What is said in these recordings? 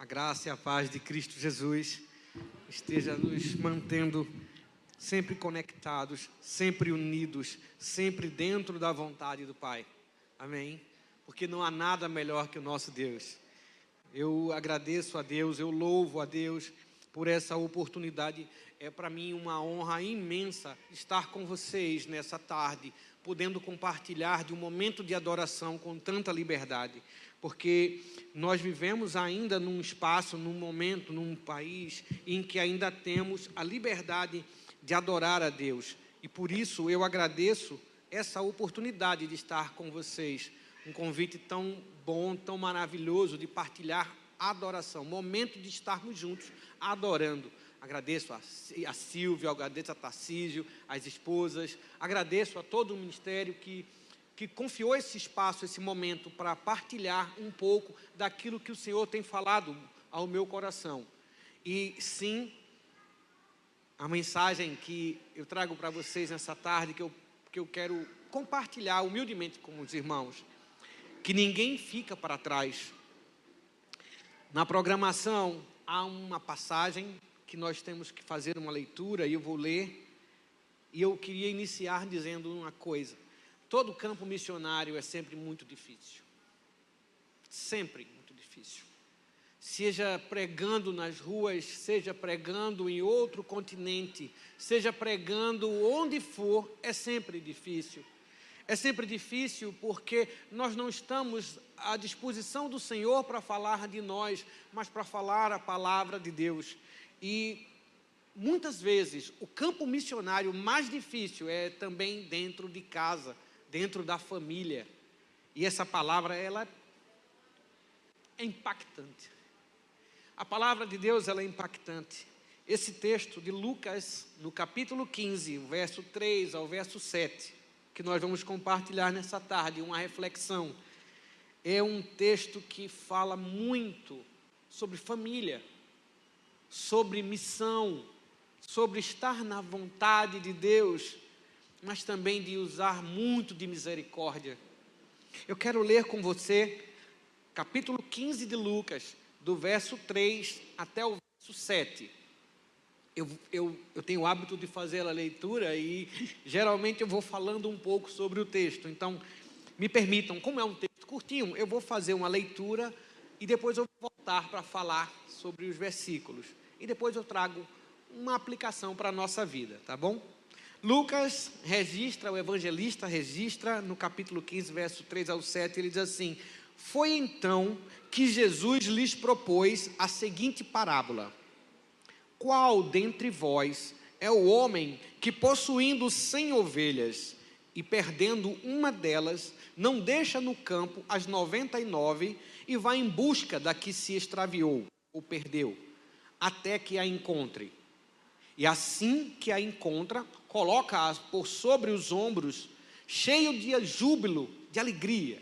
A graça e a paz de Cristo Jesus esteja nos mantendo sempre conectados, sempre unidos, sempre dentro da vontade do Pai. Amém? Porque não há nada melhor que o nosso Deus. Eu agradeço a Deus, eu louvo a Deus por essa oportunidade. É para mim uma honra imensa estar com vocês nessa tarde, podendo compartilhar de um momento de adoração com tanta liberdade. Porque nós vivemos ainda num espaço, num momento, num país em que ainda temos a liberdade de adorar a Deus. E por isso eu agradeço essa oportunidade de estar com vocês. Um convite tão bom, tão maravilhoso de partilhar a adoração. Momento de estarmos juntos adorando. Agradeço a Silvia, agradeço a Tarcísio, as esposas. Agradeço a todo o ministério que confiou esse espaço, esse momento, para partilhar um pouco daquilo que o Senhor tem falado ao meu coração. E sim, a mensagem que eu trago para vocês nessa tarde, que eu quero compartilhar humildemente com os irmãos, que ninguém fica para trás. Na programação, há uma passagem que nós temos que fazer uma leitura, e eu vou ler, e eu queria iniciar dizendo uma coisa. Todo campo missionário é sempre muito difícil. Sempre muito difícil. Seja pregando nas ruas, seja pregando em outro continente, seja pregando onde for, é sempre difícil. É sempre difícil porque nós não estamos à disposição do Senhor para falar de nós, mas para falar a palavra de Deus. E muitas vezes o campo missionário mais difícil é também dentro de casa, dentro da família. E essa palavra, ela é impactante. A palavra de Deus, ela é impactante. Esse texto de Lucas, no capítulo 15, verso 3 ao verso 7, que nós vamos compartilhar nessa tarde, uma reflexão, é um texto que fala muito sobre família, sobre missão, sobre estar na vontade de Deus, mas também de usar muito de misericórdia. Eu quero ler com você, capítulo 15 de Lucas, do verso 3 até o verso 7. Eu tenho o hábito de fazer a leitura e geralmente eu vou falando um pouco sobre o texto. Então, me permitam, como é um texto curtinho, eu vou fazer uma leitura e depois eu vou voltar para falar sobre os versículos. E depois eu trago uma aplicação para a nossa vida, tá bom? Lucas registra, o evangelista registra no capítulo 15, verso 3 ao 7, ele diz assim: foi então que Jesus lhes propôs a seguinte parábola: qual dentre vós é o homem que, possuindo 100 ovelhas e perdendo uma delas, não deixa no campo as 99 e vai em busca da que se extraviou ou perdeu, até que a encontre? E assim que a encontra, coloca-a por sobre os ombros, cheio de júbilo, de alegria,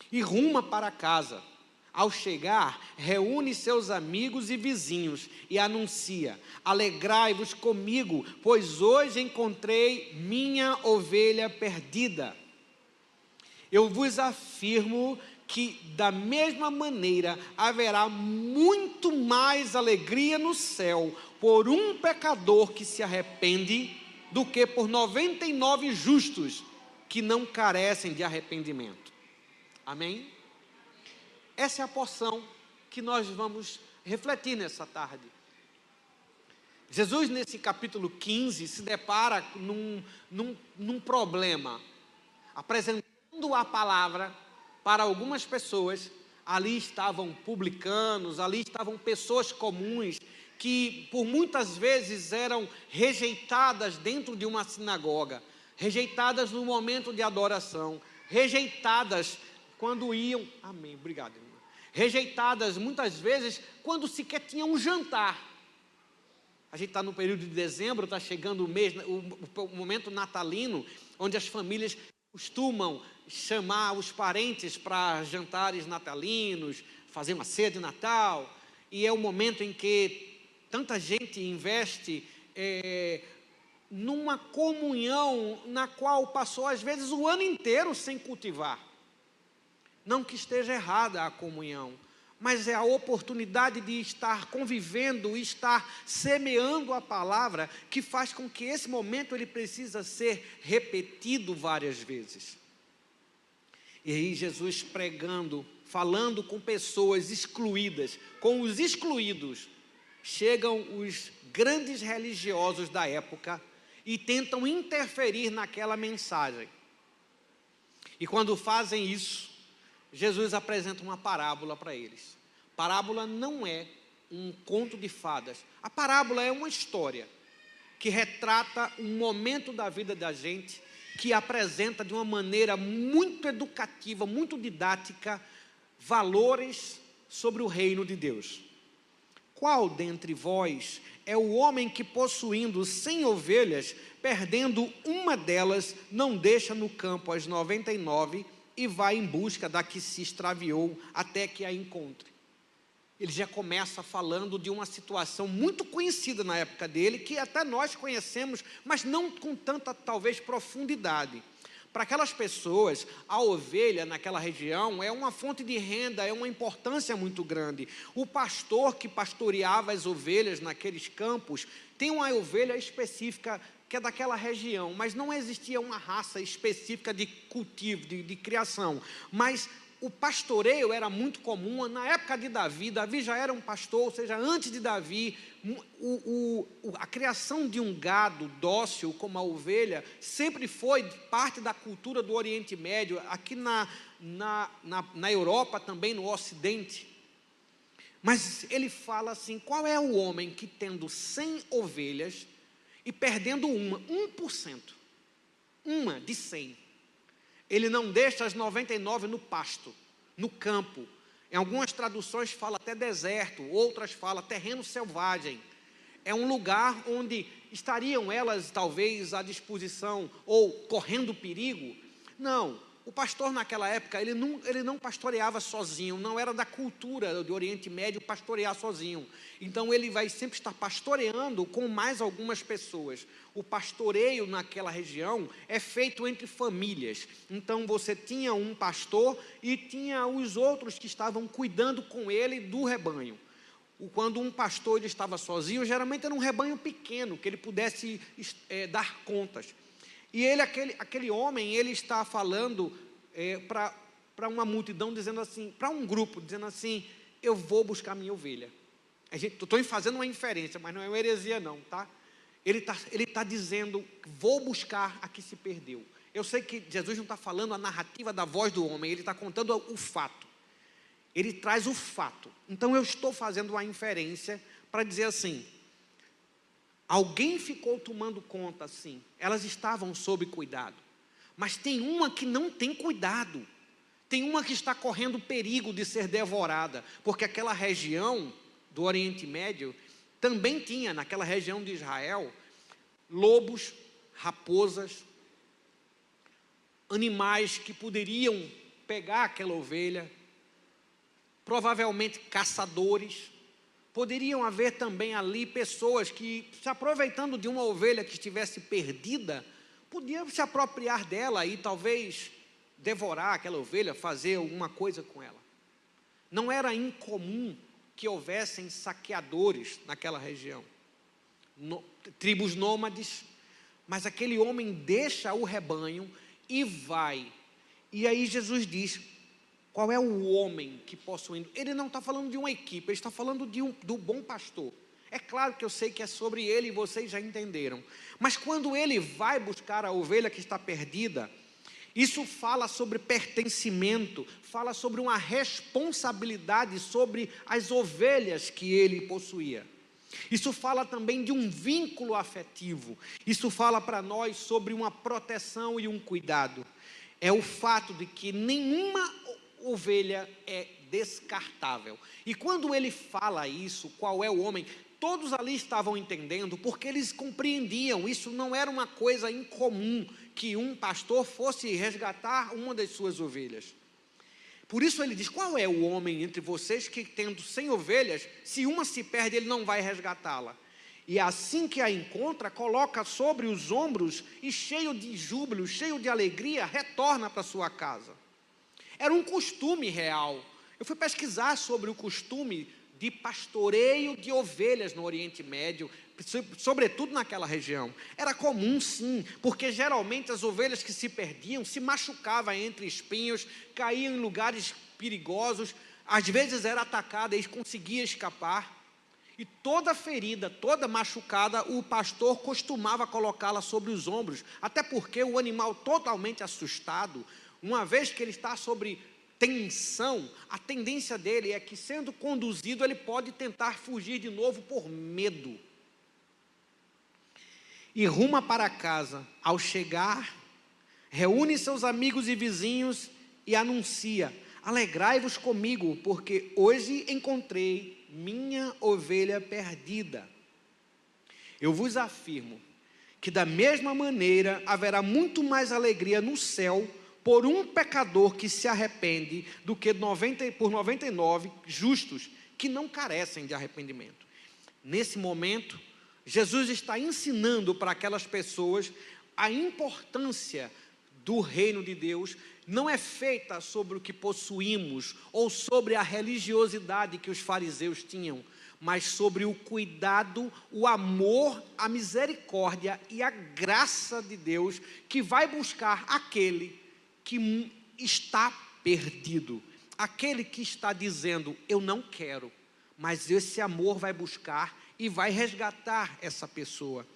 e ruma para casa. Ao chegar, reúne seus amigos e vizinhos e anuncia: alegrai-vos comigo, pois hoje encontrei minha ovelha perdida. Eu vos afirmo que da mesma maneira haverá muito mais alegria no céu por um pecador que se arrepende do que por 99 justos que não carecem de arrependimento. Amém? Essa é a porção que nós vamos refletir nessa tarde. Jesus, nesse capítulo 15, se depara num problema, apresentando a palavra para algumas pessoas. Ali estavam publicanos, ali estavam pessoas comuns, que por muitas vezes eram rejeitadas dentro de uma sinagoga, rejeitadas no momento de adoração, rejeitadas quando iam, amém, obrigado, irmã, rejeitadas muitas vezes quando sequer tinham um jantar. A gente está no período de dezembro, está chegando o mês, o momento natalino, onde as famílias costumam chamar os parentes para jantares natalinos, fazer uma ceia de Natal, e é o momento em que tanta gente investe numa comunhão na qual passou às vezes o ano inteiro sem cultivar. Não que esteja errada a comunhão, mas é a oportunidade de estar convivendo, estar semeando a palavra, que faz com que esse momento ele precisa ser repetido várias vezes. E aí Jesus pregando, falando com pessoas excluídas, com os excluídos, chegam os grandes religiosos da época e tentam interferir naquela mensagem. E quando fazem isso, Jesus apresenta uma parábola para eles. Parábola não é um conto de fadas. A parábola é uma história que retrata um momento da vida da gente, que apresenta de uma maneira muito educativa, muito didática, valores sobre o reino de Deus. Qual dentre vós é o homem que, possuindo 100 ovelhas, perdendo uma delas, não deixa no campo as 99 e vai em busca da que se extraviou até que a encontre? Ele já começa falando de uma situação muito conhecida na época dele, que até nós conhecemos, mas não com tanta, talvez, profundidade. Para aquelas pessoas, a ovelha naquela região é uma fonte de renda, é uma importância muito grande. O pastor que pastoreava as ovelhas naqueles campos, tem uma ovelha específica que é daquela região, mas não existia uma raça específica de cultivo, de criação, mas o pastoreio era muito comum. Na época de Davi, Davi já era um pastor, ou seja, antes de Davi, a criação de um gado dócil como a ovelha sempre foi parte da cultura do Oriente Médio, aqui na Europa também, no Ocidente. Mas ele fala assim: qual é o homem que, tendo 100 ovelhas e perdendo 1%, uma de 100, ele não deixa as 99 no pasto, no campo? Em algumas traduções fala até deserto, outras fala terreno selvagem. É um lugar onde estariam elas talvez à disposição ou correndo perigo? Não. O pastor naquela época, ele não pastoreava sozinho, não era da cultura do Oriente Médio pastorear sozinho. Então ele vai sempre estar pastoreando com mais algumas pessoas. O pastoreio naquela região é feito entre famílias. Então você tinha um pastor e tinha os outros que estavam cuidando com ele do rebanho. Quando um pastor ele estava sozinho, geralmente era um rebanho pequeno, que ele pudesse dar contas. E ele, aquele homem, ele está falando para uma multidão, dizendo assim, para um grupo, dizendo assim: eu vou buscar minha ovelha. Estou fazendo uma inferência, mas não é uma heresia não, tá? Ele tá dizendo: vou buscar a que se perdeu. Eu sei que Jesus não está falando a narrativa da voz do homem, ele está contando o fato. Ele traz o fato. Então eu estou fazendo uma inferência para dizer assim: alguém ficou tomando conta, sim. Elas estavam sob cuidado. Mas tem uma que não tem cuidado. Tem uma que está correndo perigo de ser devorada. Porque aquela região do Oriente Médio também tinha, naquela região de Israel, lobos, raposas, animais que poderiam pegar aquela ovelha, provavelmente caçadores. Poderiam haver também ali pessoas que, se aproveitando de uma ovelha que estivesse perdida, podiam se apropriar dela e talvez devorar aquela ovelha, fazer alguma coisa com ela. Não era incomum que houvessem saqueadores naquela região, tribos nômades, mas aquele homem deixa o rebanho e vai. E aí Jesus diz: qual é o homem que possuindo? Ele não está falando de uma equipe, ele está falando do bom pastor. É claro que eu sei que é sobre ele e vocês já entenderam. Mas quando ele vai buscar a ovelha que está perdida, isso fala sobre pertencimento, fala sobre uma responsabilidade sobre as ovelhas que ele possuía. Isso fala também de um vínculo afetivo. Isso fala para nós sobre uma proteção e um cuidado. É o fato de que nenhuma ovelha é descartável. E quando ele fala isso, qual é o homem? Todos ali estavam entendendo, porque eles compreendiam, isso não era uma coisa incomum, que um pastor fosse resgatar uma das suas ovelhas. Por isso ele diz: qual é o homem entre vocês que, tendo 100 ovelhas, se uma se perde, ele não vai resgatá-la? E assim que a encontra, coloca sobre os ombros e, cheio de júbilo, cheio de alegria, retorna para sua casa. Era um costume real. Eu fui pesquisar sobre o costume de pastoreio de ovelhas no Oriente Médio, sobretudo naquela região. Era comum, sim, porque geralmente as ovelhas que se perdiam se machucavam entre espinhos, caíam em lugares perigosos, às vezes era atacada e conseguia escapar. E toda ferida, toda machucada, o pastor costumava colocá-la sobre os ombros, até porque o animal totalmente assustado, uma vez que ele está sobre tensão, a tendência dele é que, sendo conduzido, ele pode tentar fugir de novo por medo. E ruma para casa. Ao chegar, reúne seus amigos e vizinhos e anuncia: alegrai-vos comigo, porque hoje encontrei minha ovelha perdida. Eu vos afirmo que da mesma maneira haverá muito mais alegria no céu por um pecador que se arrepende do que por 99 justos que não carecem de arrependimento. Nesse momento, Jesus está ensinando para aquelas pessoas a importância do reino de Deus. Não é feita sobre o que possuímos ou sobre a religiosidade que os fariseus tinham, mas sobre o cuidado, o amor, a misericórdia e a graça de Deus, que vai buscar aquele que está perdido, aquele que está dizendo: eu não quero, mas esse amor vai buscar e vai resgatar essa pessoa.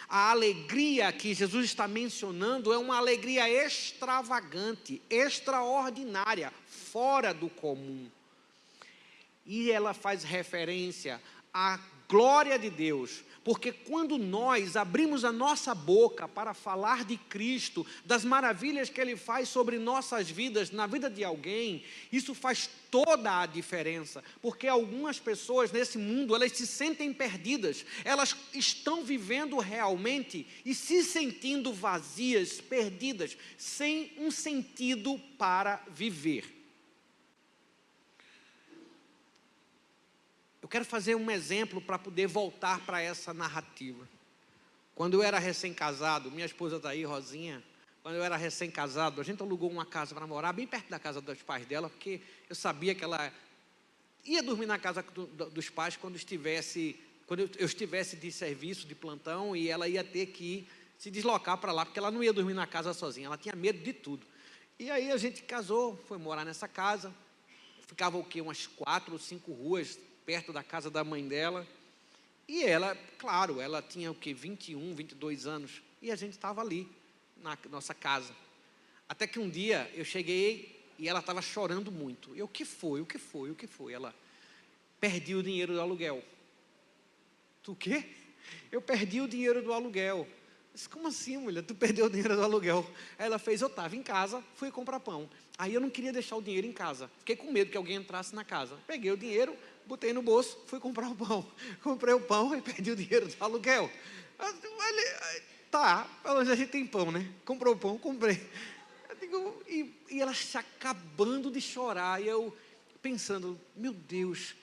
A alegria que Jesus está mencionando é uma alegria extravagante, extraordinária, fora do comum. E ela faz referência à glória de Deus, porque quando nós abrimos a nossa boca para falar de Cristo, das maravilhas que Ele faz sobre nossas vidas, na vida de alguém, isso faz toda a diferença, porque algumas pessoas nesse mundo, elas se sentem perdidas, elas estão vivendo realmente e se sentindo vazias, perdidas, sem um sentido para viver. Eu quero fazer um exemplo para poder voltar para essa narrativa. Quando eu era recém-casado, minha esposa está aí, Rosinha, quando eu era recém-casado, a gente alugou uma casa para morar bem perto da casa dos pais dela, porque eu sabia que ela ia dormir na casa dos pais quando eu estivesse de serviço, de plantão, e ela ia ter que se deslocar para lá, porque ela não ia dormir na casa sozinha, ela tinha medo de tudo. E aí a gente casou, foi morar nessa casa, ficava o quê? Umas 4 ou 5 ruas perto da casa da mãe dela, e ela, claro, ela tinha o quê? 21, 22 anos, e a gente estava ali, na nossa casa, até que um dia eu cheguei, e ela estava chorando muito. O que foi? Ela: perdi o dinheiro do aluguel. Tu o quê? Eu perdi o dinheiro do aluguel. Eu disse: como assim, mulher? Tu perdeu o dinheiro do aluguel? Aí ela fez: eu estava em casa, fui comprar pão. Aí eu não queria deixar o dinheiro em casa, fiquei com medo que alguém entrasse na casa. Peguei o dinheiro, botei no bolso, fui comprar o pão. Comprei o pão e perdi o dinheiro do aluguel. Tá, pelo menos a gente tem pão, né? Comprou o pão, comprei. Eu digo, e ela se acabando de chorar, e eu pensando: meu Deus,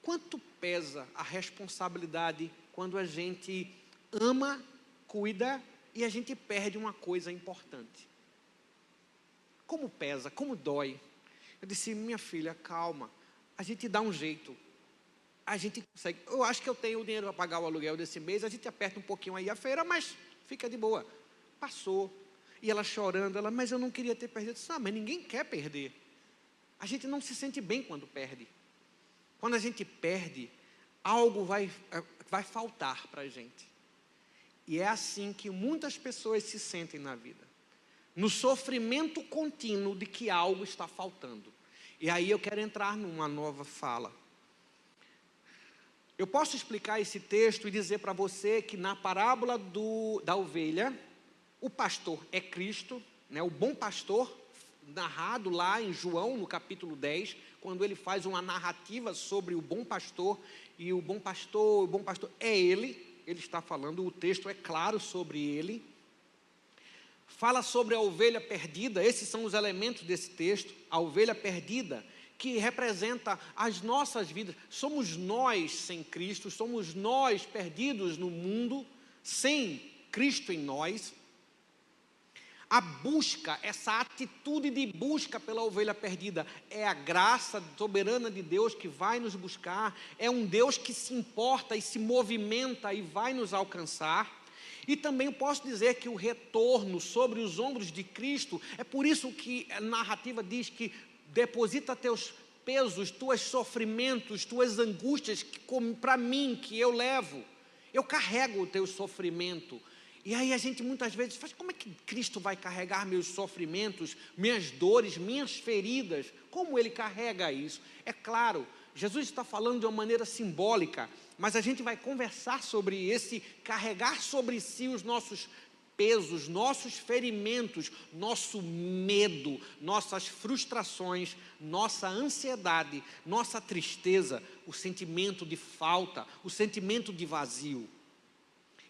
quanto pesa a responsabilidade quando a gente ama, cuida e a gente perde uma coisa importante. Como pesa, como dói. Eu disse: minha filha, calma, a gente dá um jeito, a gente consegue. Eu acho que eu tenho o dinheiro para pagar o aluguel desse mês, a gente aperta um pouquinho aí a feira, mas fica de boa. Passou, e ela chorando, mas eu não queria ter perdido. Eu disse: mas ninguém quer perder. A gente não se sente bem quando perde. Quando a gente perde, algo vai faltar para a gente. E é assim que muitas pessoas se sentem na vida, no sofrimento contínuo de que algo está faltando. E aí eu quero entrar numa nova fala. Eu posso explicar esse texto e dizer para você que na parábola da ovelha, o pastor é Cristo, né, o bom pastor, narrado lá em João, no capítulo 10, quando ele faz uma narrativa sobre o bom pastor, e o bom pastor é ele está falando, o texto é claro sobre ele. Fala sobre a ovelha perdida, esses são os elementos desse texto, a ovelha perdida, que representa as nossas vidas. Somos nós sem Cristo, somos nós perdidos no mundo, sem Cristo em nós. A busca, essa atitude de busca pela ovelha perdida, é a graça soberana de Deus que vai nos buscar, é um Deus que se importa e se movimenta e vai nos alcançar. E também posso dizer que o retorno sobre os ombros de Cristo, é por isso que a narrativa diz que deposita teus pesos, tuos sofrimentos, tuas angústias, para mim, que eu levo, eu carrego o teu sofrimento. E aí a gente muitas vezes faz, como é que Cristo vai carregar meus sofrimentos, minhas dores, minhas feridas? Como Ele carrega isso? É claro, Jesus está falando de uma maneira simbólica, mas a gente vai conversar sobre esse carregar sobre si os nossos pesos, nossos ferimentos, nosso medo, nossas frustrações, nossa ansiedade, nossa tristeza, o sentimento de falta, o sentimento de vazio.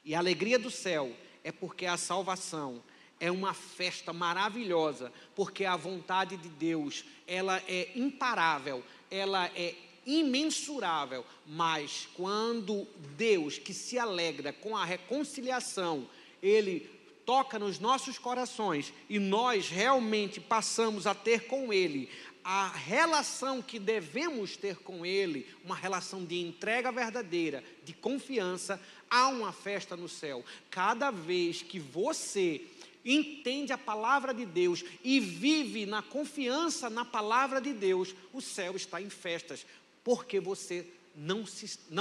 E a alegria do céu é porque a salvação é uma festa maravilhosa, porque a vontade de Deus, ela é imparável, ela é imensurável, mas quando Deus, que se alegra com a reconciliação, Ele toca nos nossos corações e nós realmente passamos a ter com Ele a relação que devemos ter com Ele, uma relação de entrega verdadeira, de confiança, há uma festa no céu. Cada vez que você entende a palavra de Deus e vive na confiança na palavra de Deus, o céu está em festas, porque você não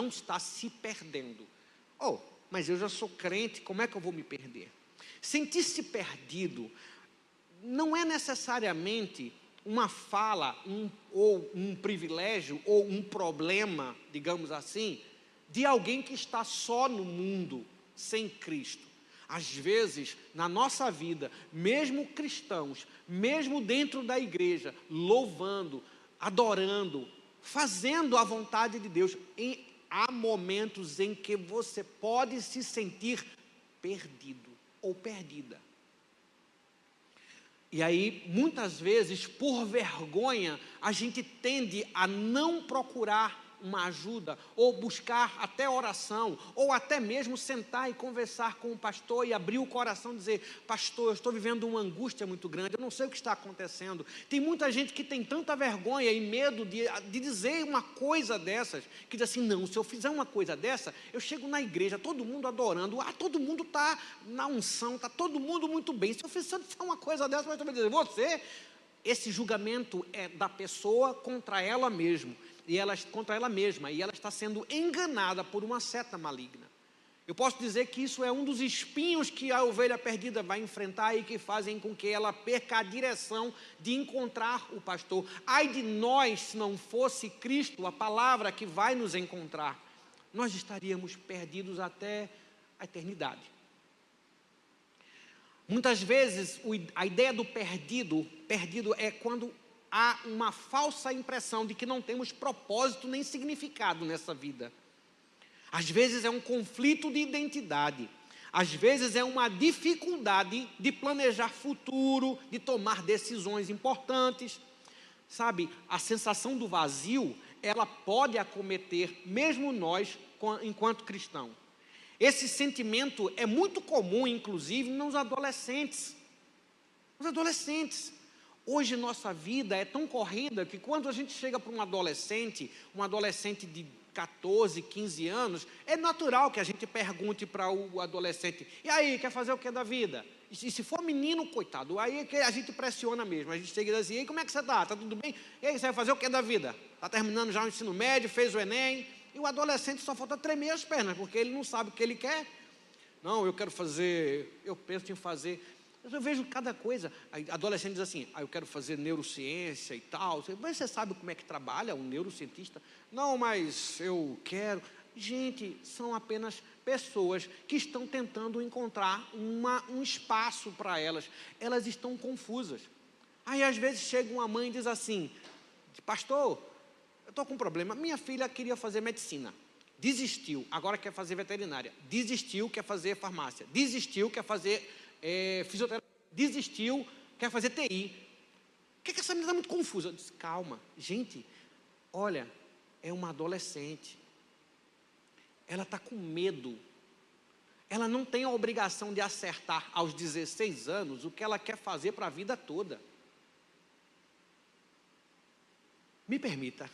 está se perdendo. Oh, mas eu já sou crente, como é que eu vou me perder? Sentir-se perdido não é necessariamente uma fala, ou um privilégio, ou um problema, digamos assim, de alguém que está só no mundo, sem Cristo. Às vezes, na nossa vida, mesmo cristãos, mesmo dentro da igreja, louvando, adorando, fazendo a vontade de Deus, há momentos em que você pode se sentir perdido ou perdida. E aí, muitas vezes, por vergonha, a gente tende a não procurar uma ajuda, ou buscar até oração, ou até mesmo sentar e conversar com o pastor e abrir o coração e dizer: pastor, eu estou vivendo uma angústia muito grande, eu não sei o que está acontecendo. Tem muita gente que tem tanta vergonha e medo de dizer uma coisa dessas, que diz assim: não, se eu fizer uma coisa dessa, eu chego na igreja, todo mundo adorando, todo mundo está na unção, está todo mundo muito bem, se eu fizer uma coisa dessa, vai também dizer: você, esse julgamento é da pessoa contra ela mesma, e ela está sendo enganada por uma seta maligna. Eu posso dizer que isso é um dos espinhos que a ovelha perdida vai enfrentar e que fazem com que ela perca a direção de encontrar o pastor. Ai de nós, se não fosse Cristo, a palavra que vai nos encontrar, nós estaríamos perdidos até a eternidade. Muitas vezes a ideia do perdido é quando há uma falsa impressão de que não temos propósito nem significado nessa vida. Às vezes é um conflito de identidade, às vezes é uma dificuldade de planejar futuro, de tomar decisões importantes. Sabe, a sensação do vazio, ela pode acometer mesmo nós enquanto cristãos. Esse sentimento é muito comum, inclusive, nos adolescentes. Hoje nossa vida é tão corrida que quando a gente chega para um adolescente de 14, 15 anos, é natural que a gente pergunte para o adolescente: e aí, quer fazer o que da vida? E se for menino, coitado, aí é que a gente pressiona mesmo, a gente chega e diz assim: e aí, como é que você está? Está tudo bem? E aí, você vai fazer o que da vida? Está terminando já o ensino médio, fez o Enem, e o adolescente só falta tremer as pernas, porque ele não sabe o que ele quer. Não, eu penso em fazer... Eu vejo cada coisa. A adolescente diz assim: eu quero fazer neurociência e tal. Mas você sabe como é que trabalha um neurocientista? Não, mas eu quero. Gente, são apenas pessoas que estão tentando encontrar um espaço para elas. Elas estão confusas. Aí às vezes chega uma mãe e diz assim: pastor, eu estou com um problema. Minha filha queria fazer medicina, desistiu, agora quer fazer veterinária. Desistiu, quer fazer farmácia. Desistiu, quer fazer... fisioterapia, desistiu, quer fazer TI. Por que essa menina está muito confusa? Eu disse: calma, gente, olha, é uma adolescente, ela está com medo, ela não tem a obrigação de acertar aos 16 anos o que ela quer fazer para a vida toda. Me permita,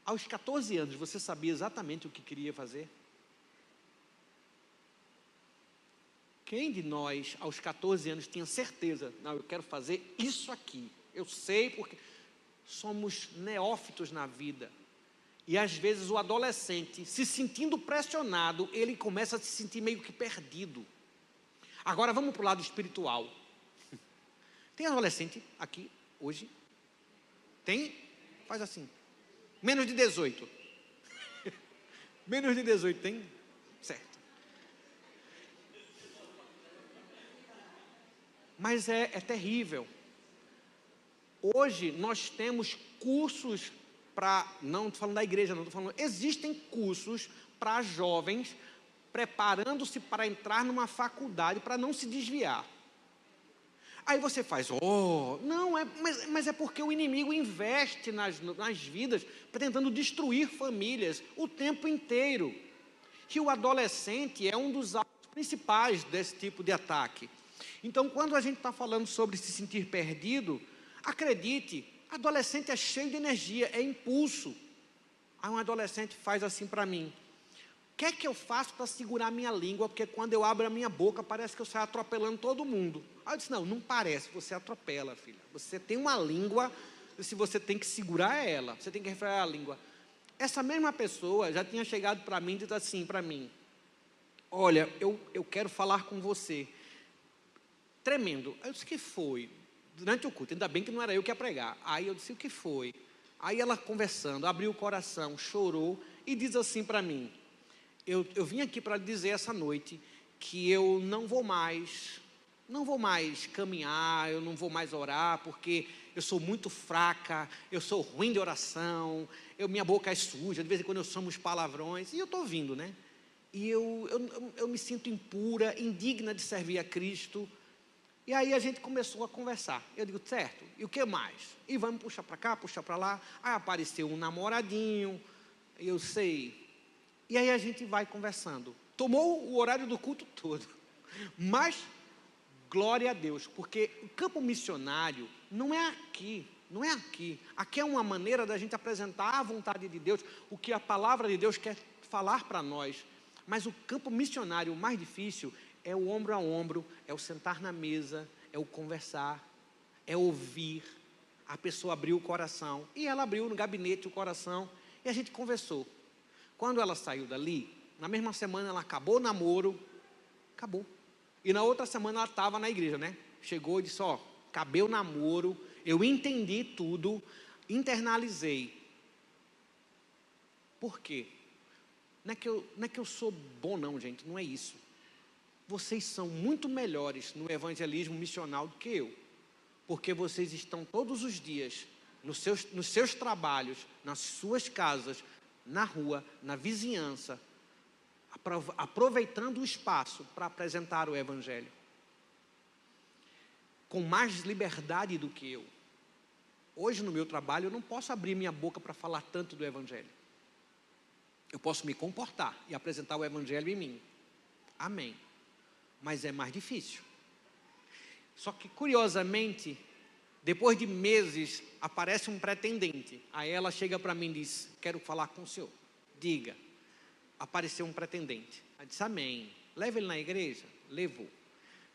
aos 14 anos você sabia exatamente o que queria fazer? Quem de nós, aos 14 anos, tinha certeza, não, eu quero fazer isso aqui, eu sei porque somos neófitos na vida. E às vezes o adolescente, se sentindo pressionado, ele começa a se sentir meio que perdido. Agora vamos para o lado espiritual. Tem adolescente aqui, hoje? Tem? Faz assim. Menos de 18. Menos de 18 tem? Certo. Mas é terrível. Hoje nós temos cursos para, não estou falando da igreja, não estou falando, existem cursos para jovens preparando-se para entrar numa faculdade para não se desviar. Aí você faz, não, mas é porque o inimigo investe nas vidas, tentando destruir famílias o tempo inteiro. Que o adolescente é um dos alvos principais desse tipo de ataque. Então, quando a gente está falando sobre se sentir perdido, acredite, adolescente é cheio de energia, é impulso. Aí um adolescente faz assim para mim: o que é que eu faço para segurar a minha língua? Porque quando eu abro a minha boca, parece que eu saio atropelando todo mundo. Aí eu disse, não parece, você atropela, filha. Você tem uma língua, se você tem que segurar ela, você tem que refrear a língua. Essa mesma pessoa já tinha chegado para mim e dito assim para mim: olha, eu quero falar com você. Tremendo. Aí eu disse, o que foi? Durante o culto, ainda bem que não era eu que ia pregar. Aí eu disse, o que foi? Aí ela conversando, abriu o coração, chorou e diz assim para mim: eu vim aqui para lhe dizer essa noite que eu não vou mais caminhar, eu não vou mais orar, porque eu sou muito fraca, eu sou ruim de oração, minha boca é suja, de vez em quando eu chamo os palavrões, e eu estou ouvindo, né? E eu me sinto impura, indigna de servir a Cristo. E aí a gente começou a conversar. Eu digo, certo, e o que mais? E vamos puxar para cá, puxar para lá. Aí apareceu um namoradinho, eu sei. E aí a gente vai conversando. Tomou o horário do culto todo. Mas, glória a Deus, porque o campo missionário não é aqui. Não é aqui. Aqui é uma maneira da gente apresentar a vontade de Deus, o que a palavra de Deus quer falar para nós. Mas o campo missionário, o mais difícil, é o ombro a ombro, é o sentar na mesa, é o conversar, é ouvir. A pessoa abriu o coração, e ela abriu no gabinete o coração, e a gente conversou. Quando ela saiu dali, na mesma semana ela acabou o namoro, acabou. E na outra semana ela estava na igreja, né? Chegou e disse, acabei o namoro, eu entendi tudo, internalizei. Por quê? Não é que eu sou bom não, gente, não é isso. Vocês são muito melhores no evangelismo missional do que eu, porque vocês estão todos os dias nos seus trabalhos, nas suas casas, na rua, na vizinhança, aproveitando o espaço para apresentar o evangelho, com mais liberdade do que eu. Hoje no meu trabalho eu não posso abrir minha boca para falar tanto do evangelho. Eu posso me comportar e apresentar o evangelho em mim. Amém. Mas é mais difícil. Só que, curiosamente, depois de meses, aparece um pretendente. Aí ela chega para mim e diz, quero falar com o senhor. Diga. Apareceu um pretendente. Ela disse, amém. Leva ele na igreja? Levou.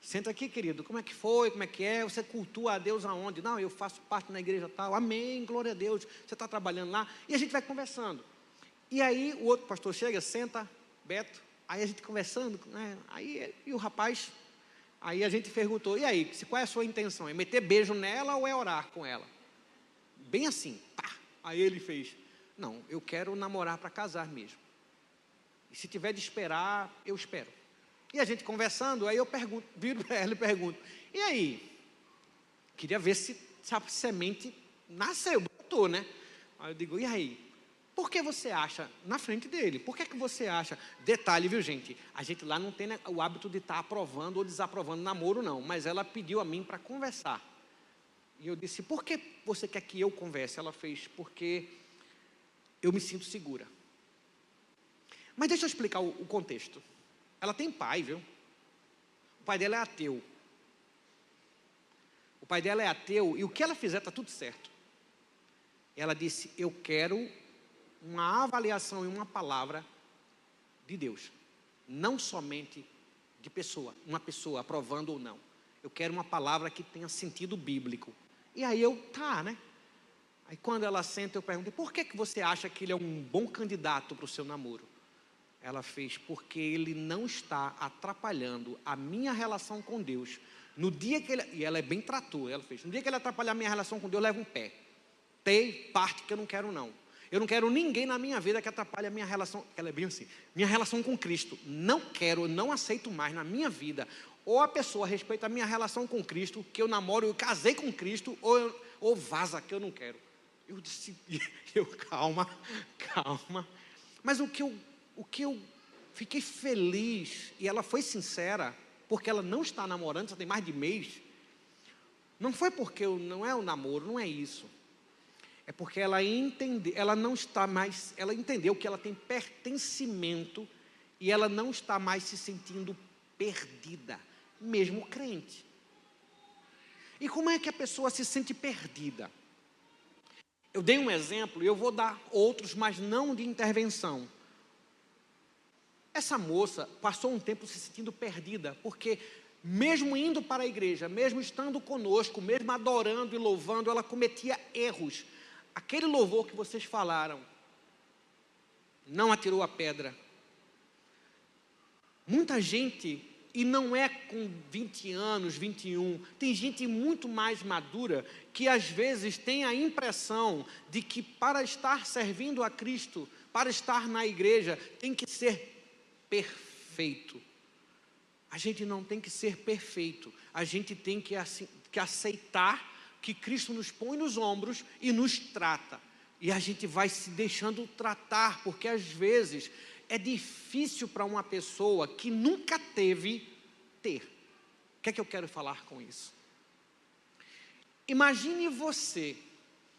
Senta aqui, querido, como é que foi, como é que é? Você cultua a Deus aonde? Não, eu faço parte na igreja tal. Amém, glória a Deus. Você está trabalhando lá? E a gente vai conversando. E aí o outro pastor chega, senta, Beto. Aí a gente conversando, né? E o rapaz, aí a gente perguntou, e aí, qual é a sua intenção? É meter beijo nela ou é orar com ela? Bem assim, pá. Aí ele fez, não, eu quero namorar para casar mesmo. E se tiver de esperar, eu espero. E a gente conversando, aí eu pergunto, viro para ela e pergunto, e aí? Queria ver se a semente nasceu, botou, né? Aí eu digo, e aí? Por que você acha, na frente dele, por que você acha, detalhe, viu gente, a gente lá não tem o hábito de estar aprovando ou desaprovando namoro não, mas ela pediu a mim para conversar, e eu disse, por que você quer que eu converse? Ela fez, porque eu me sinto segura. Mas deixa eu explicar o contexto. Ela tem pai, viu? O pai dela é ateu. O pai dela é ateu e o que ela fizer está tudo certo. Ela disse, eu quero uma avaliação e uma palavra de Deus. Não somente de pessoa, uma pessoa aprovando ou não. Eu quero uma palavra que tenha sentido bíblico. E aí né? Aí quando ela senta, eu perguntei, por que você acha que ele é um bom candidato para o seu namoro? Ela fez, porque ele não está atrapalhando a minha relação com Deus. No dia que ele, e ela é bem trator, ela fez, no dia que ele atrapalhar a minha relação com Deus, eu levo um pé. Tem parte que eu não quero não. Eu não quero ninguém na minha vida que atrapalhe a minha relação, ela é bem assim, minha relação com Cristo. Não quero, não aceito mais na minha vida. Ou a pessoa respeita a minha relação com Cristo, que eu namoro, eu casei com Cristo, ou vaza, que eu não quero. Eu disse, calma. Mas o que eu fiquei feliz, e ela foi sincera, porque ela não está namorando, já tem mais de mês, não foi porque não é o namoro, não é isso. É porque ela não está mais, ela entendeu que ela tem pertencimento e ela não está mais se sentindo perdida, mesmo crente. E como é que a pessoa se sente perdida? Eu dei um exemplo e eu vou dar outros, mas não de intervenção. Essa moça passou um tempo se sentindo perdida, porque mesmo indo para a igreja, mesmo estando conosco, mesmo adorando e louvando, ela cometia erros. Aquele louvor que vocês falaram, não atirou a pedra. Muita gente, e não é com 20 anos, 21, tem gente muito mais madura, que às vezes tem a impressão de que para estar servindo a Cristo, para estar na igreja, tem que ser perfeito. A gente não tem que ser perfeito, a gente tem que aceitar que Cristo nos põe nos ombros e nos trata, e a gente vai se deixando tratar, porque às vezes é difícil para uma pessoa que nunca teve ter. O que é que eu quero falar com isso? Imagine você,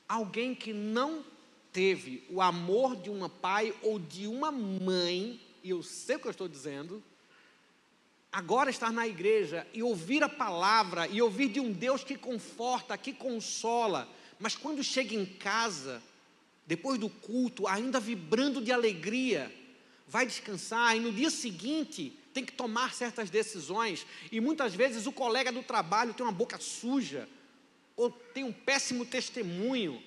alguém que não teve o amor de um pai ou de uma mãe, e eu sei o que eu estou dizendo, agora estar na igreja e ouvir a palavra, e ouvir de um Deus que conforta, que consola, mas quando chega em casa, depois do culto, ainda vibrando de alegria, vai descansar, e no dia seguinte tem que tomar certas decisões, e muitas vezes o colega do trabalho tem uma boca suja, ou tem um péssimo testemunho,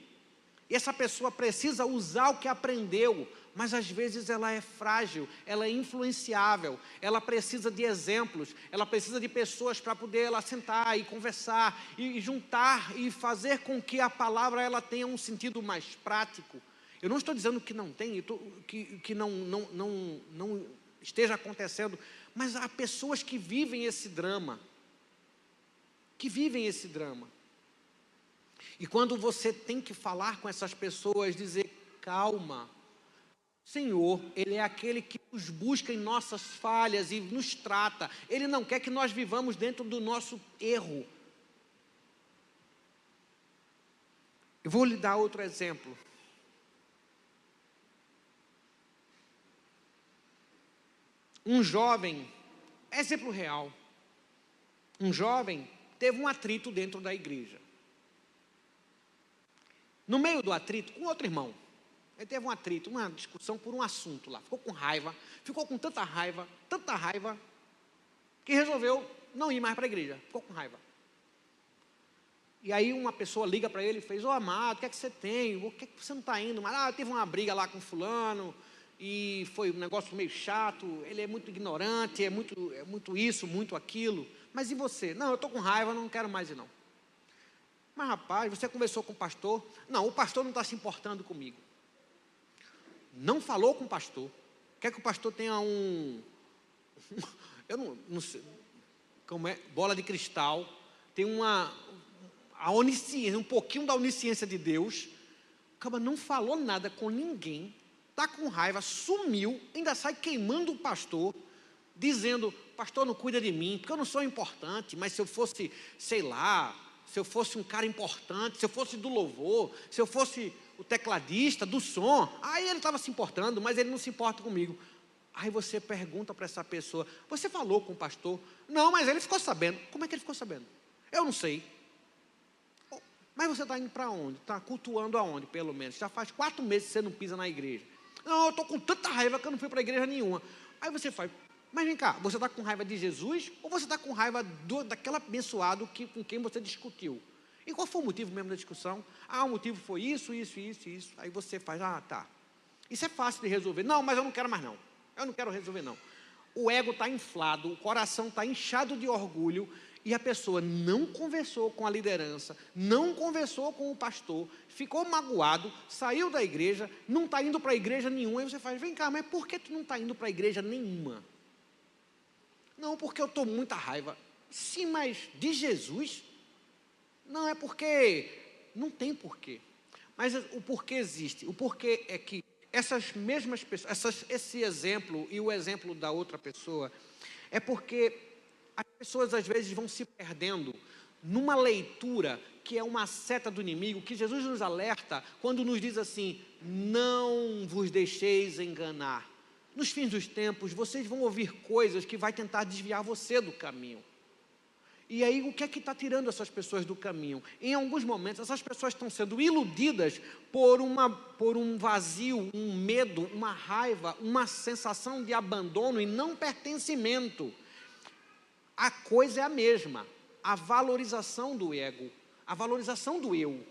e essa pessoa precisa usar o que aprendeu, mas às vezes ela é frágil, ela é influenciável, ela precisa de exemplos, ela precisa de pessoas para poder ela sentar e conversar, e juntar, e fazer com que a palavra ela tenha um sentido mais prático. Eu não estou dizendo que não tem, que não esteja acontecendo, mas há pessoas que vivem esse drama, e quando você tem que falar com essas pessoas, dizer, calma, Senhor, Ele é aquele que nos busca em nossas falhas e nos trata. Ele não quer que nós vivamos dentro do nosso erro. Eu vou lhe dar outro exemplo. Um jovem, exemplo real, um jovem teve um atrito dentro da igreja. No meio do atrito, com outro irmão, ele teve um atrito, uma discussão por um assunto lá, ficou com raiva, ficou com tanta raiva, que resolveu não ir mais para a igreja, ficou com raiva. E aí uma pessoa liga para ele e fez, amado, o que é que você tem? Por que você não está indo? Mas eu tive uma briga lá com fulano, e foi um negócio meio chato, ele é muito ignorante, é muito isso, muito aquilo. Mas e você? Não, eu estou com raiva, não quero mais ir não. Mas rapaz, você conversou com o pastor? Não, o pastor não está se importando comigo. Não falou com o pastor. Quer que o pastor tenha eu não sei, como é, bola de cristal, tem a onisciência, um pouquinho da onisciência de Deus. O cara não falou nada com ninguém, está com raiva, sumiu, ainda sai queimando o pastor, dizendo, pastor não cuida de mim, porque eu não sou importante, mas se eu fosse, sei lá, se eu fosse um cara importante, se eu fosse do louvor, se eu fosse o tecladista do som, aí ele estava se importando, mas ele não se importa comigo. Aí você pergunta para essa pessoa, você falou com o pastor? Não, mas ele ficou sabendo. Como é que ele ficou sabendo? Eu não sei. Mas você está indo para onde? Está cultuando aonde, pelo menos? Já faz 4 meses que você não pisa na igreja. Não, eu estou com tanta raiva que eu não fui para igreja nenhuma. Aí você faz, mas vem cá, você está com raiva de Jesus ou você está com raiva daquele abençoado com quem você discutiu? E qual foi o motivo mesmo da discussão? O motivo foi isso. Aí você faz, tá. Isso é fácil de resolver. Não, mas eu não quero mais não. Eu não quero resolver não. O ego está inflado, o coração está inchado de orgulho e a pessoa não conversou com a liderança, não conversou com o pastor, ficou magoado, saiu da igreja, não está indo para a igreja nenhuma. Aí você faz, vem cá, mas por que tu não está indo para a igreja nenhuma? Não, porque eu estou com muita raiva. Sim, mas de Jesus? Não, é porque não tem porquê. Mas o porquê existe. O porquê é que essas mesmas pessoas, esse exemplo e o exemplo da outra pessoa, é porque as pessoas às vezes vão se perdendo numa leitura que é uma seta do inimigo, que Jesus nos alerta quando nos diz assim, não vos deixeis enganar. Nos fins dos tempos, vocês vão ouvir coisas que vai tentar desviar você do caminho. E aí, o que é que está tirando essas pessoas do caminho? Em alguns momentos, essas pessoas estão sendo iludidas por um vazio, um medo, uma raiva, uma sensação de abandono e não pertencimento. A coisa é a mesma, a valorização do ego, a valorização do eu.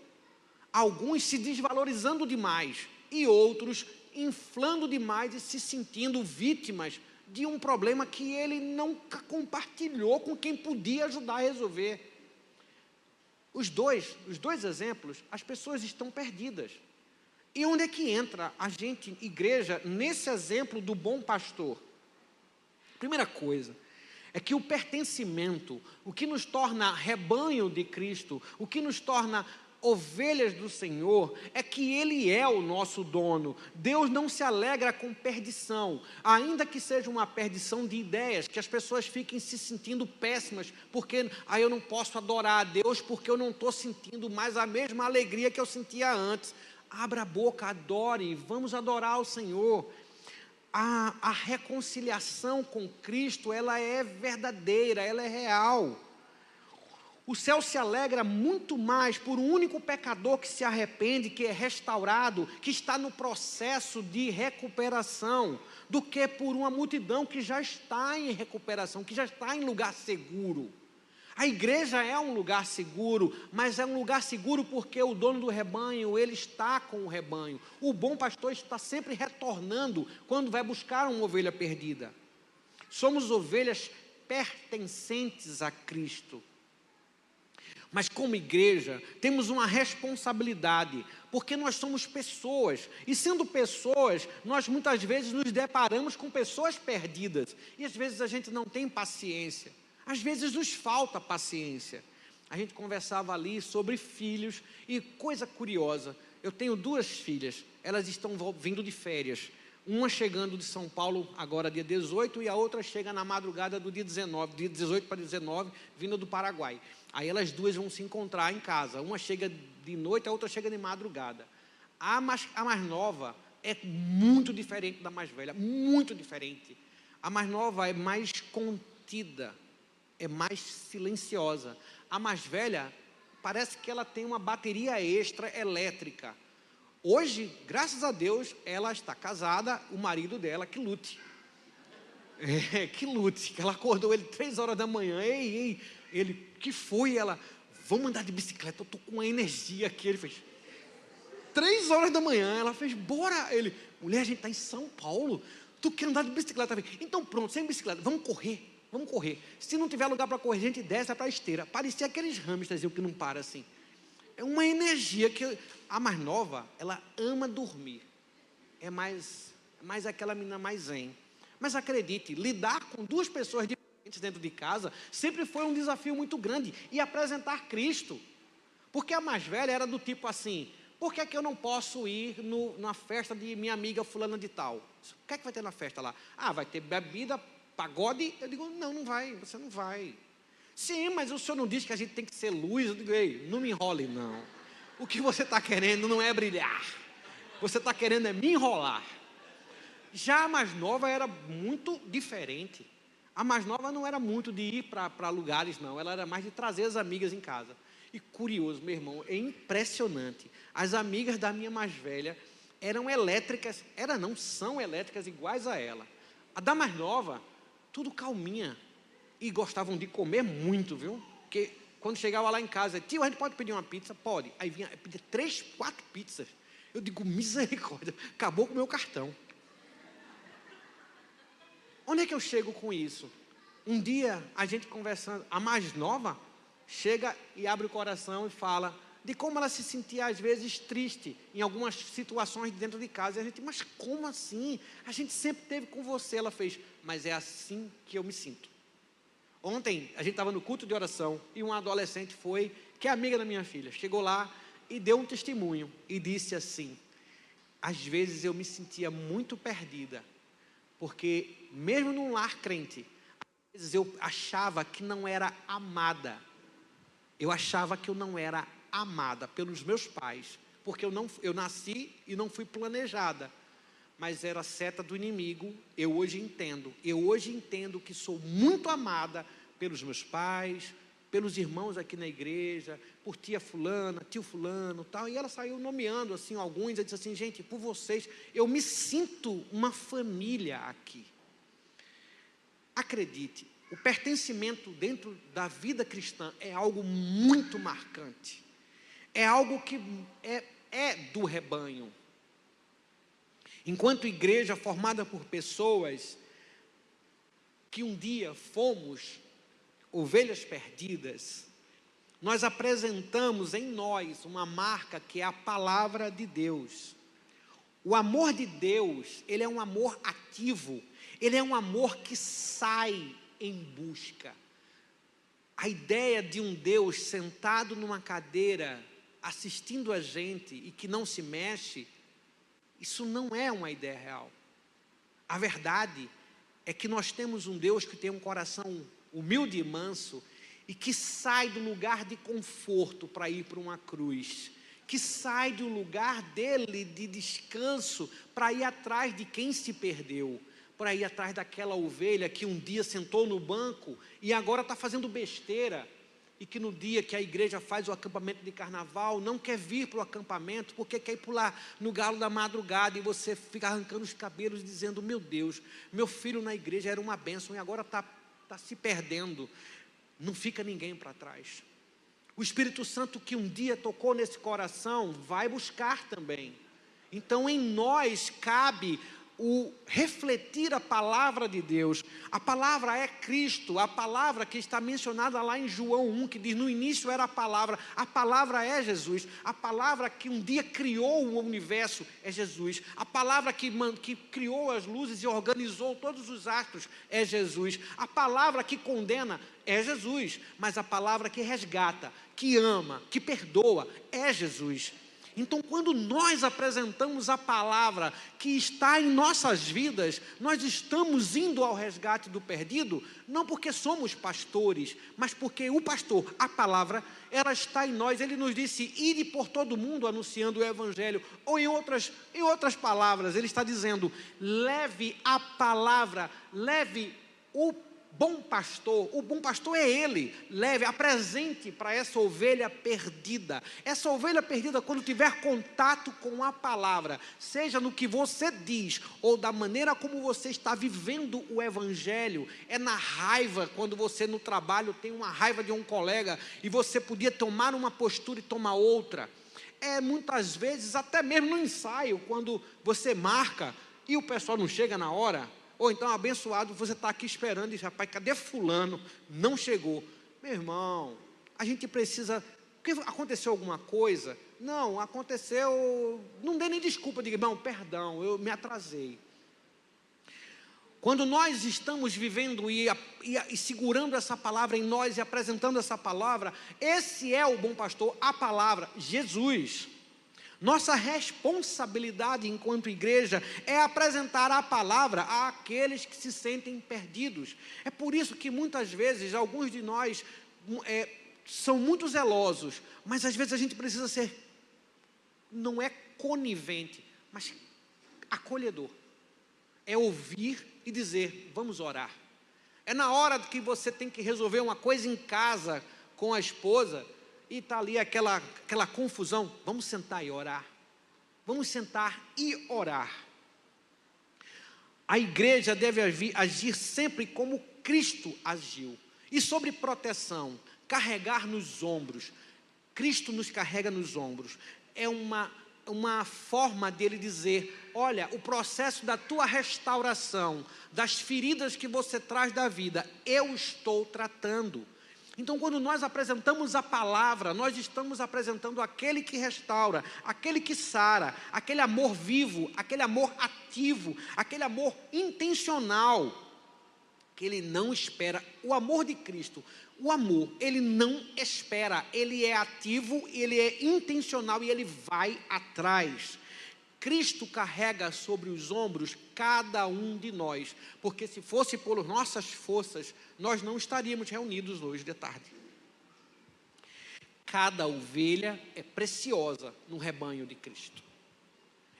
Alguns se desvalorizando demais e outros inflando demais e se sentindo vítimas de um problema que ele nunca compartilhou com quem podia ajudar a resolver. Os dois exemplos, as pessoas estão perdidas. E onde é que entra a gente, igreja, nesse exemplo do bom pastor? Primeira coisa, é que o pertencimento, o que nos torna rebanho de Cristo, o que nos torna ovelhas do Senhor, é que Ele é o nosso dono. Deus não se alegra com perdição, ainda que seja uma perdição de ideias, que as pessoas fiquem se sentindo péssimas, porque eu não posso adorar a Deus, porque eu não estou sentindo mais a mesma alegria que eu sentia antes. Abra a boca, adore, vamos adorar o Senhor. A reconciliação com Cristo, ela é verdadeira, ela é real. O céu se alegra muito mais por um único pecador que se arrepende, que é restaurado, que está no processo de recuperação, do que por uma multidão que já está em recuperação, que já está em lugar seguro. A igreja é um lugar seguro, mas é um lugar seguro porque o dono do rebanho, ele está com o rebanho. O bom pastor está sempre retornando quando vai buscar uma ovelha perdida. Somos ovelhas pertencentes a Cristo. Mas como igreja, temos uma responsabilidade, porque nós somos pessoas, e sendo pessoas, nós muitas vezes nos deparamos com pessoas perdidas, e às vezes a gente não tem paciência, às vezes nos falta paciência. A gente conversava ali sobre filhos, e coisa curiosa, eu tenho 2 filhas, elas estão vindo de férias, uma chegando de São Paulo agora dia 18, e a outra chega na madrugada do dia 19, dia 18 para 19, vindo do Paraguai. Aí elas 2 vão se encontrar em casa, uma chega de noite, a outra chega de madrugada. A mais nova é muito diferente da mais velha, muito diferente. A mais nova é mais contida, é mais silenciosa. A mais velha, parece que ela tem uma bateria extra elétrica. Hoje, graças a Deus, ela está casada, o marido dela que lute. Que lute, que ela acordou ele 3 horas da manhã, ei, ele, que foi? Ela, vamos andar de bicicleta, eu estou com uma energia aqui. Ele fez, 3 horas da manhã, ela fez, bora. Ele, mulher, a gente está em São Paulo, tu quer andar de bicicleta? Então pronto, sem bicicleta, vamos correr. Se não tiver lugar para correr, a gente desce para a esteira. Parecia aqueles hamsters que não param assim. É uma energia que a mais nova, ela ama dormir. É mais aquela menina mais zen. Mas acredite, lidar com 2 pessoas diferentes dentro de casa sempre foi um desafio muito grande. E apresentar Cristo. Porque a mais velha era do tipo assim, por que é que eu não posso ir na festa de minha amiga fulana de tal? O que é que vai ter na festa lá? Vai ter bebida, pagode. Eu digo, não vai, você não vai. Sim, mas o senhor não diz que a gente tem que ser luz? Eu digo, ei, não me enrole não. O que você está querendo não é brilhar. Você está querendo é me enrolar. Já a mais nova era muito diferente. A mais nova não era muito de ir para lugares, não. Ela era mais de trazer as amigas em casa. E curioso, meu irmão, é impressionante. As amigas da minha mais velha eram elétricas, são elétricas iguais a ela. A da mais nova, tudo calminha. E gostavam de comer muito, viu? Porque quando chegava lá em casa, tio, a gente pode pedir uma pizza? Pode. Aí vinha, pedia 3, 4 pizzas. Eu digo, misericórdia, acabou com o meu cartão. Onde é que eu chego com isso? Um dia, a gente conversando, a mais nova chega e abre o coração e fala de como ela se sentia às vezes triste em algumas situações dentro de casa. E a gente, mas como assim? A gente sempre esteve com você. Ela fez, mas é assim que eu me sinto. Ontem, a gente estava no culto de oração e uma adolescente foi, que é amiga da minha filha, chegou lá e deu um testemunho e disse assim, às vezes eu me sentia muito perdida, porque mesmo num lar crente, às vezes eu achava que não era amada. Eu achava que eu não era amada pelos meus pais, porque eu nasci e não fui planejada, mas era seta do inimigo. Eu hoje entendo que sou muito amada pelos meus pais, pelos irmãos aqui na igreja, por tia fulana, tio fulano, tal. E ela saiu nomeando assim alguns, e disse assim, gente, por vocês, eu me sinto uma família aqui. Acredite, o pertencimento dentro da vida cristã é algo muito marcante. É algo que é do rebanho. Enquanto igreja formada por pessoas que um dia fomos ovelhas perdidas, nós apresentamos em nós uma marca que é a palavra de Deus. O amor de Deus, ele é um amor ativo, ele é um amor que sai em busca. A ideia de um Deus sentado numa cadeira, assistindo a gente e que não se mexe, isso não é uma ideia real. A verdade é que nós temos um Deus que tem um coração humilde e manso e que sai do lugar de conforto para ir para uma cruz, que sai do lugar dele de descanso para ir atrás de quem se perdeu, para ir atrás daquela ovelha que um dia sentou no banco e agora está fazendo besteira, e que no dia que a igreja faz o acampamento de carnaval, não quer vir para o acampamento, porque quer ir pular no galo da madrugada, e você fica arrancando os cabelos, dizendo, meu Deus, meu filho na igreja era uma bênção, e agora está se perdendo. Não fica ninguém para trás. O Espírito Santo que um dia tocou nesse coração, vai buscar também. Então em nós cabe o refletir a palavra de Deus. A palavra é Cristo, a palavra que está mencionada lá em João 1, que diz, no início era a palavra é Jesus, a palavra que um dia criou o universo é Jesus, a palavra que criou as luzes e organizou todos os astros é Jesus, a palavra que condena é Jesus, mas a palavra que resgata, que ama, que perdoa é Jesus. Então, quando nós apresentamos a palavra que está em nossas vidas, nós estamos indo ao resgate do perdido, não porque somos pastores, mas porque o pastor, a palavra, ela está em nós. Ele nos disse, ide por todo mundo anunciando o evangelho, ou em outras palavras, ele está dizendo, leve a palavra, leve o bom pastor é ele, apresente para essa ovelha perdida. Essa ovelha perdida, quando tiver contato com a palavra, seja no que você diz, ou da maneira como você está vivendo o evangelho, é na raiva, quando você no trabalho tem uma raiva de um colega, e você podia tomar uma postura e tomar outra, é muitas vezes, até mesmo no ensaio, quando você marca, e o pessoal não chega na hora, ou então abençoado, você está aqui esperando e diz, rapaz, cadê fulano? Não chegou. Meu irmão, a gente precisa, porque aconteceu alguma coisa? Não, aconteceu, não dê nem desculpa, diga, irmão, perdão, eu me atrasei. Quando nós estamos vivendo e segurando essa palavra em nós e apresentando essa palavra, esse é o bom pastor, a palavra, Jesus. Nossa responsabilidade enquanto igreja é apresentar a palavra àqueles que se sentem perdidos. É por isso que muitas vezes alguns de nós são muito zelosos, mas às vezes a gente precisa ser, não é conivente, mas acolhedor. é ouvir e dizer, vamos orar. É na hora que você tem que resolver uma coisa em casa com a esposa, e está ali aquela confusão, vamos sentar e orar. Vamos sentar e orar. A igreja deve agir sempre como Cristo agiu. E sobre proteção, carregar nos ombros. Cristo nos carrega nos ombros. É uma forma dele dizer, olha, o processo da tua restauração, das feridas que você traz da vida, eu estou tratando. Então, quando nós apresentamos a palavra, nós estamos apresentando aquele que restaura, aquele que sara, aquele amor vivo, aquele amor ativo, aquele amor intencional, que ele não espera. O amor de Cristo, o amor, ele não espera, ele é ativo, ele é intencional e ele vai atrás. Cristo carrega sobre os ombros cada um de nós, porque se fosse por nossas forças, nós não estaríamos reunidos hoje de tarde. Cada ovelha é preciosa no rebanho de Cristo.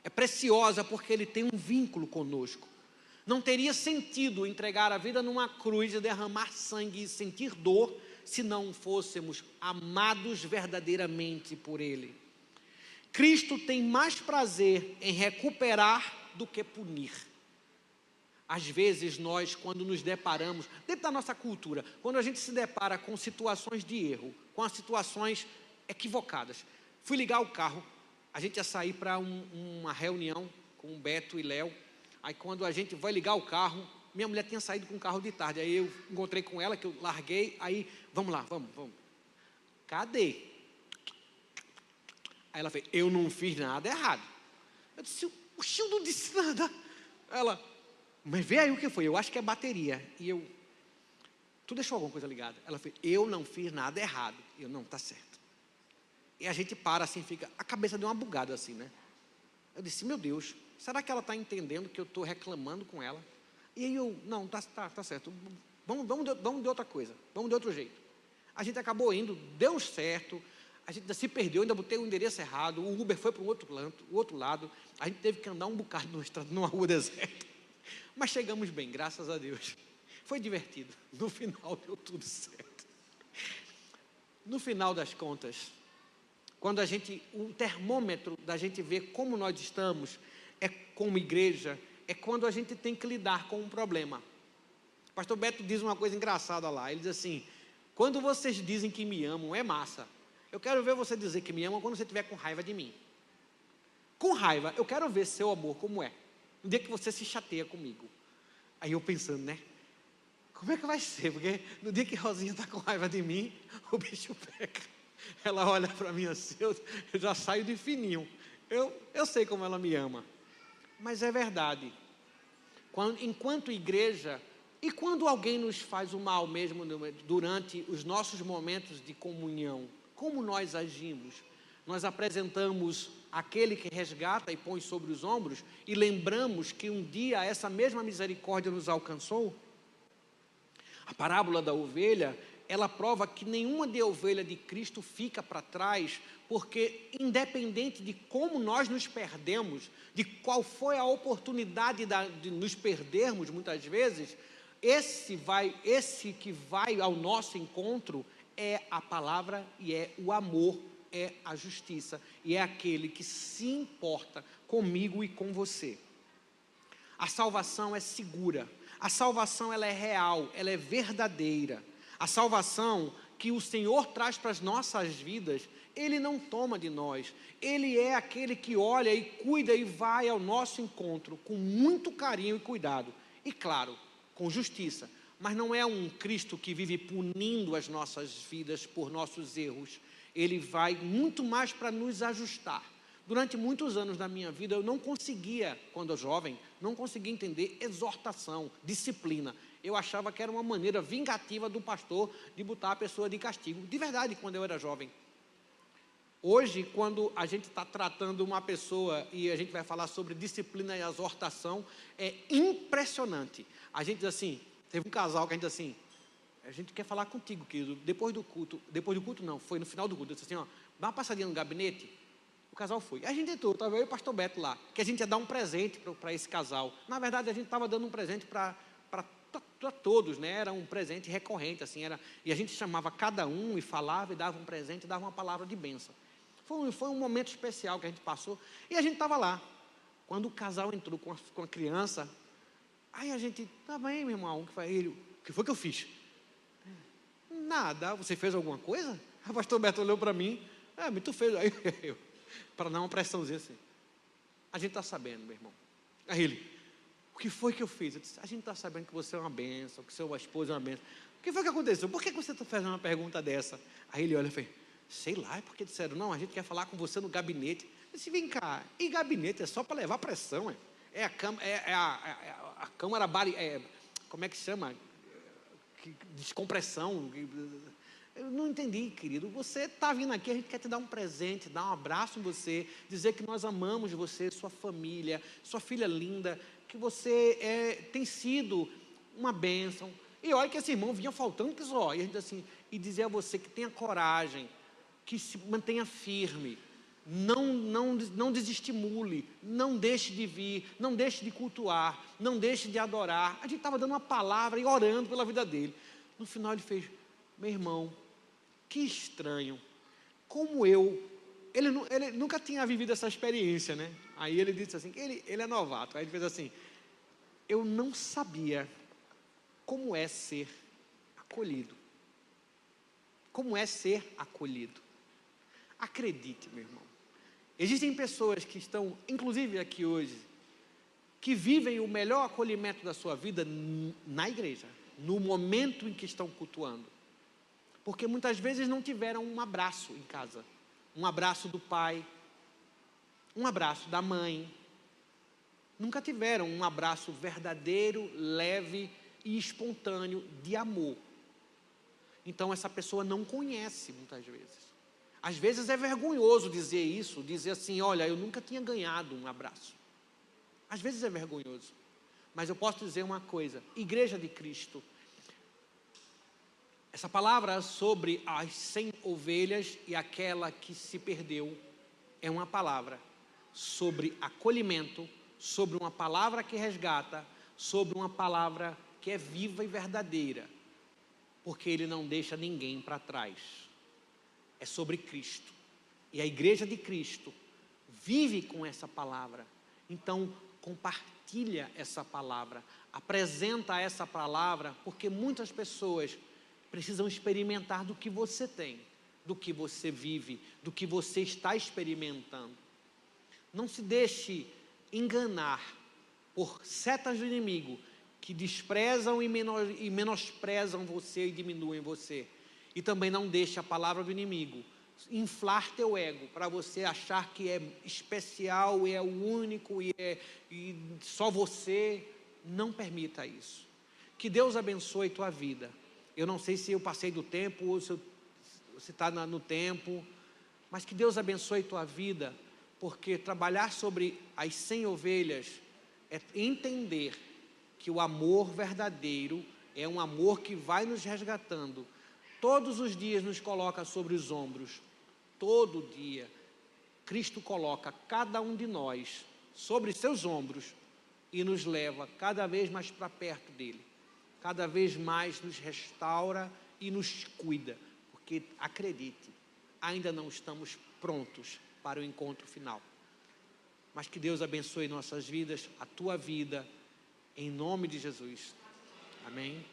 É preciosa porque ele tem um vínculo conosco. Não teria sentido entregar a vida numa cruz e derramar sangue e sentir dor, se não fôssemos amados verdadeiramente por ele. Cristo tem mais prazer em recuperar do que punir. Às vezes nós, quando nos deparamos, dentro da nossa cultura, quando a gente se depara com situações de erro, com as situações equivocadas. Fui ligar o carro, a gente ia sair para uma reunião com o Beto e Léo. Aí quando a gente vai ligar o carro, minha mulher tinha saído com o carro de tarde. Aí eu encontrei com ela, que eu larguei, aí vamos lá, vamos. Cadê? Aí ela fez, eu não fiz nada errado. Eu disse, oxe, eu não disse nada. Ela, mas vê aí o que foi, eu acho que é bateria. E eu, tu deixou alguma coisa ligada? Ela fez, eu não fiz nada errado. Eu, não, tá certo. E a gente para assim, fica, a cabeça deu uma bugada assim, né? Eu disse, meu Deus, será que ela está entendendo que eu estou reclamando com ela? E aí eu, não, tá certo. Vamos de outra coisa, vamos de outro jeito. A gente acabou indo, deu certo. A gente ainda se perdeu, ainda botei o endereço errado, o Uber foi para o outro lado, a gente teve que andar um bocado numa rua deserta, mas chegamos bem, graças a Deus, foi divertido, no final deu tudo certo. No final das contas, quando o termômetro da gente ver como nós estamos, é como igreja, é quando a gente tem que lidar com um problema. O pastor Beto diz uma coisa engraçada lá, ele diz assim, quando vocês dizem que me amam, é massa. Eu quero ver você dizer que me ama quando você estiver com raiva de mim. Com raiva, eu quero ver seu amor como é. No dia que você se chateia comigo. Aí eu pensando, né? Como é que vai ser? Porque no dia que Rosinha está com raiva de mim, o bicho pega. Ela olha para mim assim, eu já saio de fininho. Eu sei como ela me ama. Mas é verdade. Enquanto igreja, e quando alguém nos faz o mal mesmo durante os nossos momentos de comunhão, como nós agimos? Nós apresentamos aquele que resgata e põe sobre os ombros e lembramos que um dia essa mesma misericórdia nos alcançou? A parábola da ovelha, ela prova que nenhuma ovelha de Cristo fica para trás, porque independente de como nós nos perdemos, de qual foi a oportunidade de nos perdermos muitas vezes, esse que vai ao nosso encontro é a palavra e é o amor, é a justiça e é aquele que se importa comigo e com você. A salvação é segura, a salvação ela é real, ela é verdadeira. A salvação que o Senhor traz para as nossas vidas, Ele não toma de nós, Ele é aquele que olha e cuida e vai ao nosso encontro com muito carinho e cuidado, e claro, com justiça. Mas não é um Cristo que vive punindo as nossas vidas por nossos erros. Ele vai muito mais para nos ajustar. Durante muitos anos da minha vida, eu não conseguia, quando jovem, não conseguia entender exortação, disciplina. Eu achava que era uma maneira vingativa do pastor de botar a pessoa de castigo. De verdade, quando eu era jovem. Hoje, quando a gente está tratando uma pessoa e a gente vai falar sobre disciplina e exortação, é impressionante. A gente diz assim, teve um casal que a gente diz assim, a gente quer falar contigo, querido, depois do culto não, foi no final do culto, eu disse assim, ó, dá uma passadinha no gabinete. O casal foi. A gente entrou, estava eu e o pastor Beto lá, que a gente ia dar um presente para esse casal. Na verdade, a gente estava dando um presente para todos, né? Era um presente recorrente, assim, e a gente chamava cada um e falava e dava um presente, dava uma palavra de bênção. Foi um momento especial que a gente passou, e a gente estava lá. Quando o casal entrou com a criança, aí a gente, tá bem, meu irmão, o que foi que eu fiz? Nada, você fez alguma coisa? O pastor Beto olhou para mim, mas tu fez, aí eu, para dar uma pressãozinha assim, a gente está sabendo, meu irmão. Aí ele, o que foi que eu fiz? Eu disse, a gente está sabendo que você é uma bênção, que sua esposa é uma bênção. O que foi que aconteceu? Por que você está fazendo uma pergunta dessa? Aí ele olha e fala, sei lá, é porque disseram, não, a gente quer falar com você no gabinete. Eu disse, vem cá, e gabinete é só para levar pressão, é a câmara, como é que chama? Descompressão. Eu não entendi, querido. Você está vindo aqui, a gente quer te dar um presente, dar um abraço em você, dizer que nós amamos você, sua família, sua filha linda, que você tem sido uma bênção. E olha que esse irmão vinha faltando que só. E a gente assim, e dizer a você que tenha coragem, que se mantenha firme, não desestimule, não deixe de vir, não deixe de cultuar, não deixe de adorar. A gente estava dando uma palavra e orando pela vida dele. No final ele fez, meu irmão, que estranho, como ele nunca tinha vivido essa experiência, né? Aí ele disse assim, ele é novato, aí ele fez assim, eu não sabia como é ser acolhido. Como é ser acolhido. Acredite, meu irmão, existem pessoas que estão, inclusive aqui hoje, que vivem o melhor acolhimento da sua vida na igreja, no momento em que estão cultuando. Porque muitas vezes não tiveram um abraço em casa, um abraço do pai, um abraço da mãe, nunca tiveram um abraço verdadeiro, leve e espontâneo de amor. Então essa pessoa não conhece muitas vezes. Às vezes é vergonhoso dizer isso, dizer assim, olha, eu nunca tinha ganhado um abraço. Às vezes é vergonhoso, mas eu posso dizer uma coisa, Igreja de Cristo, essa palavra sobre as 100 ovelhas e aquela que se perdeu, é uma palavra sobre acolhimento, sobre uma palavra que resgata, sobre uma palavra que é viva e verdadeira, porque Ele não deixa ninguém para trás. É sobre Cristo, e a Igreja de Cristo vive com essa palavra, então compartilha essa palavra, apresenta essa palavra, porque muitas pessoas precisam experimentar do que você tem, do que você vive, do que você está experimentando. Não se deixe enganar por setas do inimigo que desprezam e menosprezam você e diminuem você. E também não deixe a palavra do inimigo inflar teu ego para você achar que é especial e é o único e só você. Não permita isso. Que Deus abençoe tua vida. Eu não sei se eu passei do tempo ou se está no tempo, mas que Deus abençoe tua vida, porque trabalhar sobre as 100 ovelhas é entender que o amor verdadeiro é um amor que vai nos resgatando. Todos os dias nos coloca sobre os ombros, todo dia, Cristo coloca cada um de nós sobre seus ombros e nos leva cada vez mais para perto dele. Cada vez mais nos restaura e nos cuida, porque acredite, ainda não estamos prontos para o encontro final. Mas que Deus abençoe nossas vidas, a tua vida, em nome de Jesus. Amém.